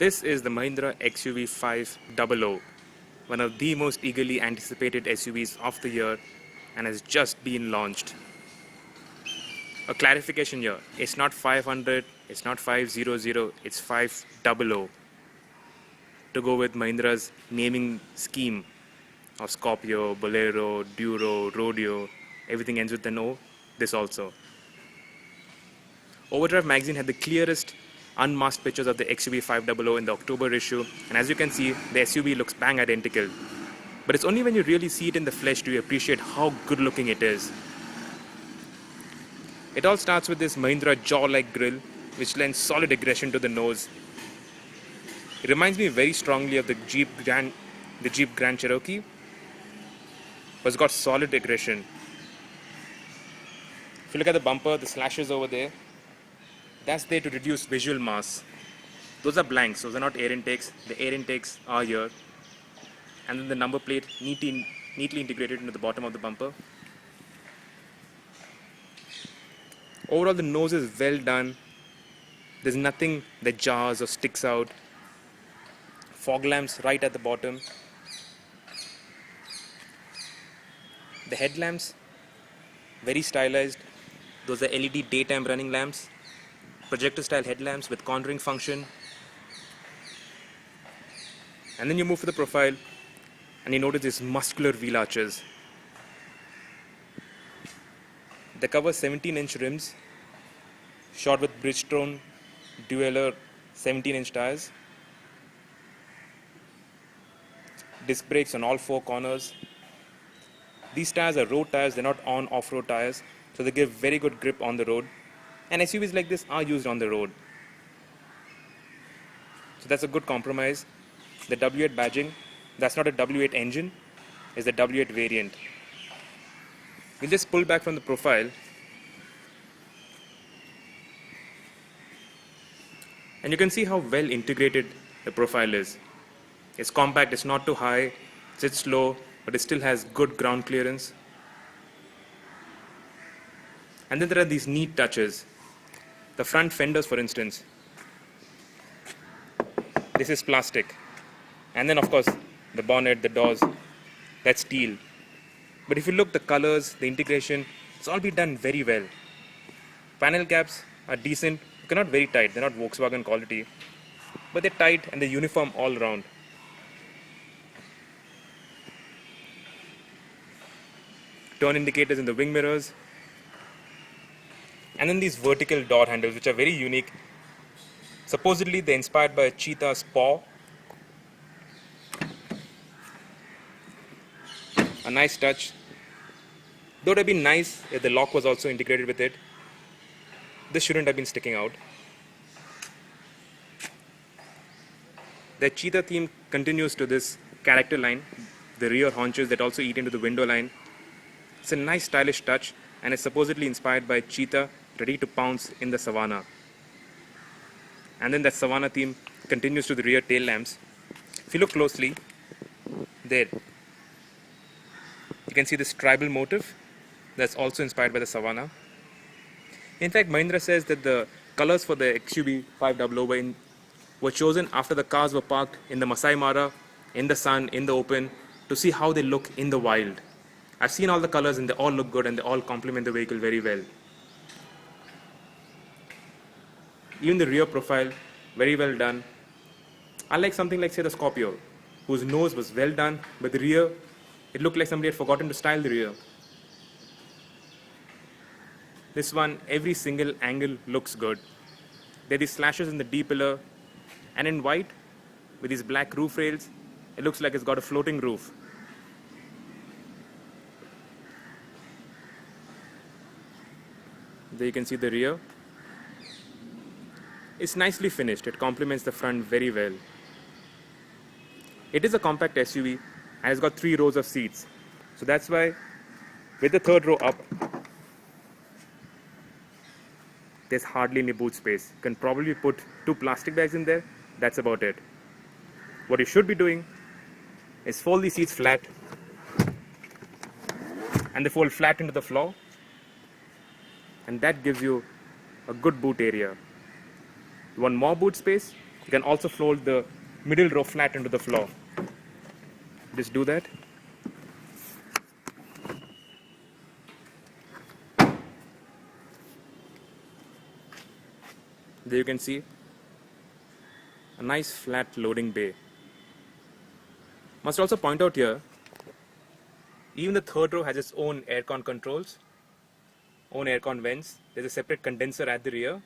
This is the Mahindra XUV 500, one of the most eagerly anticipated SUVs of the year and has just been launched. A clarification here, it's not 500, it's not 500, it's 500 to go with Mahindra's naming scheme of Scorpio, Bolero, Duro, Rodeo, everything ends with an O, this also. Overdrive magazine had the clearest unmasked pictures of the XUV 500 in the October issue, and as you can see, the SUV looks bang identical. But it's only when you really see it in the flesh do you appreciate how good looking it is. It all starts with this Mahindra jaw-like grille, which lends solid aggression to the nose. It reminds me very strongly of the Jeep Grand Cherokee, but it's got solid aggression. If you look at the bumper, the slashes over there, that's there to reduce visual mass. Those are blanks, those are not air intakes. The air intakes are here. And then the number plate neatly integrated into the bottom of the bumper. Overall, the nose is well done. There's nothing that jars or sticks out. Fog lamps right at the bottom. The headlamps, very stylized. Those are LED daytime running lamps. Projector style headlamps with cornering function. And then you move to the profile and you notice these muscular wheel arches. They cover 17-inch rims, shot with Bridgestone Dueler 17-inch tires. Disc brakes on all four corners. These tires are road tires, they're not on off-road tires, so they give very good grip on the road. And SUVs like this are used on the road. So that's a good compromise. The W8 badging, that's not a W8 engine, it's the W8 variant. We'll just pull back from the profile. And you can see how well integrated the profile is. It's compact, it's not too high, it's low, but it still has good ground clearance. And then there are these neat touches. The front fenders, for instance, this is plastic. And then of course, the bonnet, the doors, that's steel. But if you look, the colors, the integration, it's all been done very well. Panel caps are decent, they're not very tight, they're not Volkswagen quality, but they're tight and they're uniform all around. Turn indicators in the wing mirrors. And then these vertical door handles, which are very unique. Supposedly they're inspired by a cheetah's paw. A nice touch. Though it would have been nice if the lock was also integrated with it. This shouldn't have been sticking out. The cheetah theme continues to this character line, the rear haunches that also eat into the window line. It's a nice stylish touch and it's supposedly inspired by cheetah ready to pounce in the savannah. And then that savannah theme continues to the rear tail lamps. If you look closely, there, you can see this tribal motif that's also inspired by the savannah. In fact, Mahindra says that the colors for the XUV 500 were chosen after the cars were parked in the Masai Mara, in the sun, in the open, to see how they look in the wild. I've seen all the colors and they all look good and they all complement the vehicle very well. Even the rear profile, very well done. Unlike something like say the Scorpio, whose nose was well done, but the rear, it looked like somebody had forgotten to style the rear. This one, every single angle looks good. There are these slashes in the D-pillar, and in white, with these black roof rails, it looks like it's got a floating roof. There you can see the rear. It's nicely finished, it complements the front very well. It is a compact SUV and it's got 3 rows of seats. So that's why with the third row up, there's hardly any boot space. You can probably put 2 plastic bags in there, that's about it. What you should be doing is fold these seats flat and they fold flat into the floor, and that gives you a good boot area. You want more boot space? You can also fold the middle row flat into the floor. Just do that. There you can see a nice flat loading bay. Must also point out here, even the third row has its own aircon controls, own aircon vents. There's a separate condenser at the rear,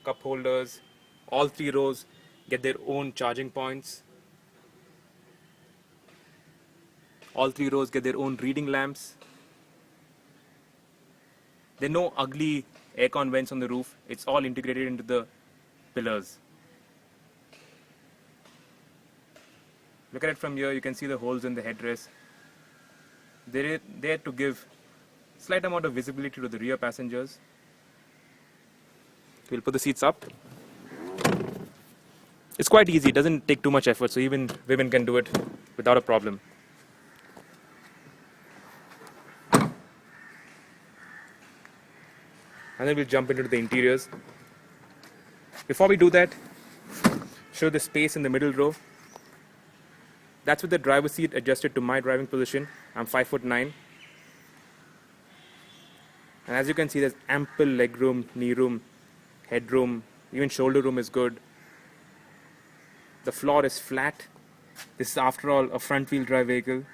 cup holders. All three rows get their own charging points. All three rows get their own reading lamps. There are no ugly aircon vents on the roof. It's all integrated into the pillars. Look at it from here. You can see the holes in the headrest. They're there to give slight amount of visibility to the rear passengers. We'll put the seats up. It's quite easy. It doesn't take too much effort, so even women can do it without a problem. And then we'll jump into the interiors. Before we do that, show the space in the middle row. That's with the driver's seat adjusted to my driving position. I'm 5'9". And as you can see, there's ample legroom, knee room, headroom, even shoulder room is good. The floor is flat. This is, after all, a front wheel drive vehicle.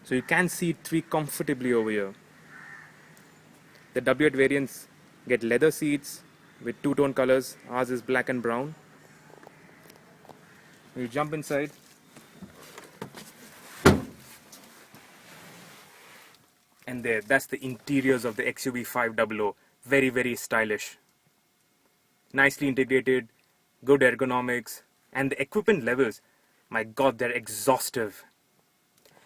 So you can seat three comfortably over here. The W8 variants get leather seats with two-tone colors. Ours is black and brown. We'll jump inside. And there, that's the interiors of the XUV 500. Very, very stylish. Nicely integrated, good ergonomics, and the equipment levels, my god, they're exhaustive.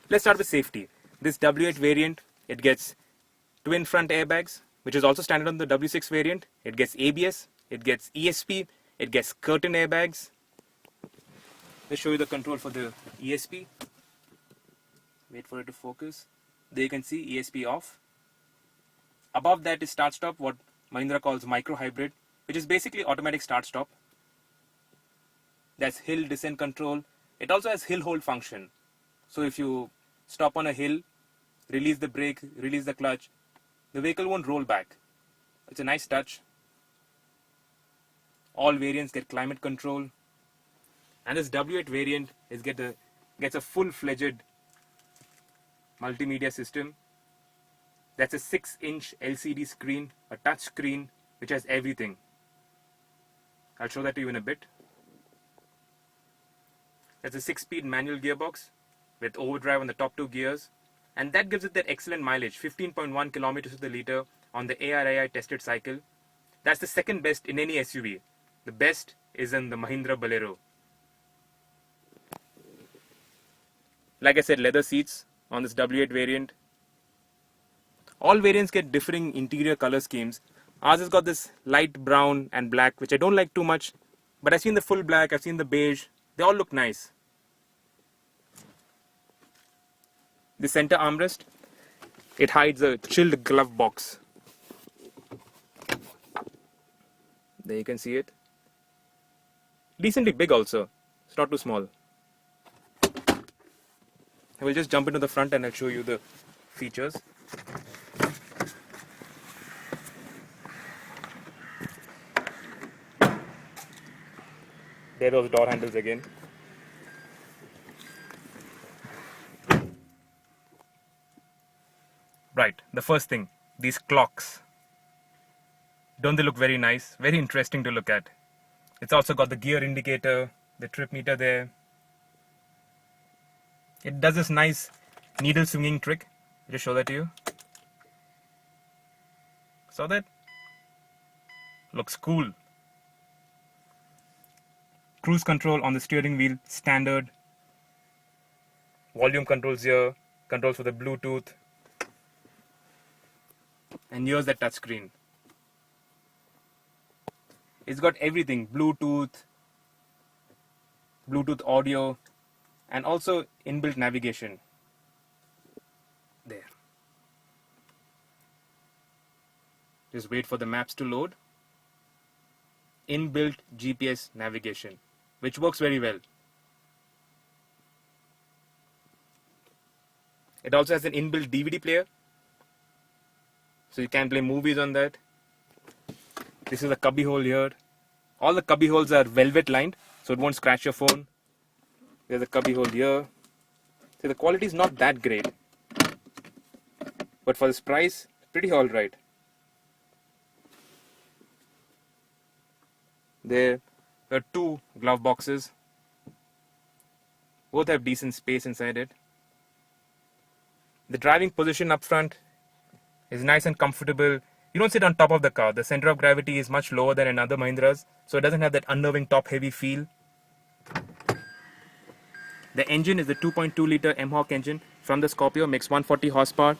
Let's start with safety. This W8 variant, it gets twin front airbags, which is also standard on the W6 variant. It gets ABS, it gets ESP, it gets curtain airbags. Let's show you the control for the ESP. Wait for it to focus. There you can see ESP off. Above that is start stop, what Mahindra calls micro hybrid, which is basically automatic start stop. That's hill descent control. It also has hill hold function. So if you stop on a hill, release the brake, release the clutch, the vehicle won't roll back. It's a nice touch. All variants get climate control. And this W8 variant is gets a full-fledged multimedia system. That's a 6-inch LCD screen, a touch screen, which has everything. I'll show that to you in a bit. That's a 6-speed manual gearbox with overdrive on the top two gears. And that gives it that excellent mileage, 15.1 kilometers to the liter on the ARAI tested cycle. That's the second best in any SUV. The best is in the Mahindra Bolero. Like I said, leather seats on this W8 variant. All variants get differing interior color schemes. Ours has got this light brown and black, which I don't like too much. But I've seen the full black, I've seen the beige. They all look nice. The center armrest, it hides a chilled glove box. There you can see it. Decently big also. It's not too small. I will just jump into the front and I'll show you the features. There are those door handles again. Right, the first thing, these clocks. Don't they look very nice? Very interesting to look at. It's also got the gear indicator, the trip meter there. It does this nice needle swinging trick. I'll just show that to you. Saw that? Looks cool. Cruise control on the steering wheel, standard. Volume controls here, controls for the Bluetooth. And here's the touchscreen. It's got everything, Bluetooth audio, and also inbuilt navigation. There. Just wait for the maps to load. Inbuilt GPS navigation, which works very well. It also has an inbuilt DVD player, so you can play movies on that. This is a cubby hole here. All the cubby holes are velvet lined, so it won't scratch your phone. There's a cubby hole here. So the quality is not that great, but for this price, pretty alright. There are two glove boxes. Both have decent space inside it. The driving position up front is nice and comfortable. You don't sit on top of the car. The center of gravity is much lower than in other Mahindras, so it doesn't have that unnerving top-heavy feel. The engine is the 2.2 liter M-Hawk engine from the Scorpio, makes 140 horsepower.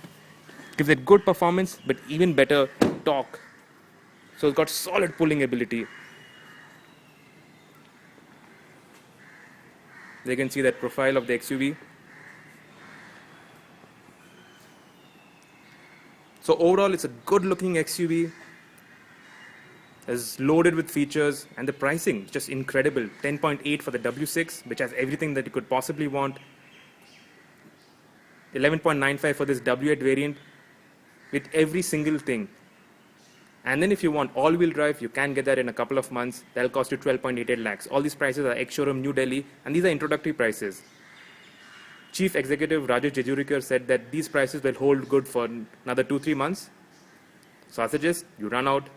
Gives it good performance, but even better torque. So it's got solid pulling ability. They can see that profile of the XUV. So overall, it's a good-looking XUV. It's loaded with features, and the pricing just incredible. 10.8 for the W6, which has everything that you could possibly want. 11.95 for this W8 variant, with every single thing. And then if you want all-wheel drive, you can get that in a couple of months. That'll cost you 12.88 lakhs. All these prices are ex-showroom New Delhi, and these are introductory prices. Chief Executive Rajesh Jejurikar said that these prices will hold good for another 2-3 months. So I suggest you run out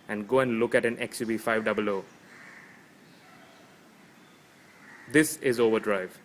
and go and look at an XUV 500. This is Overdrive.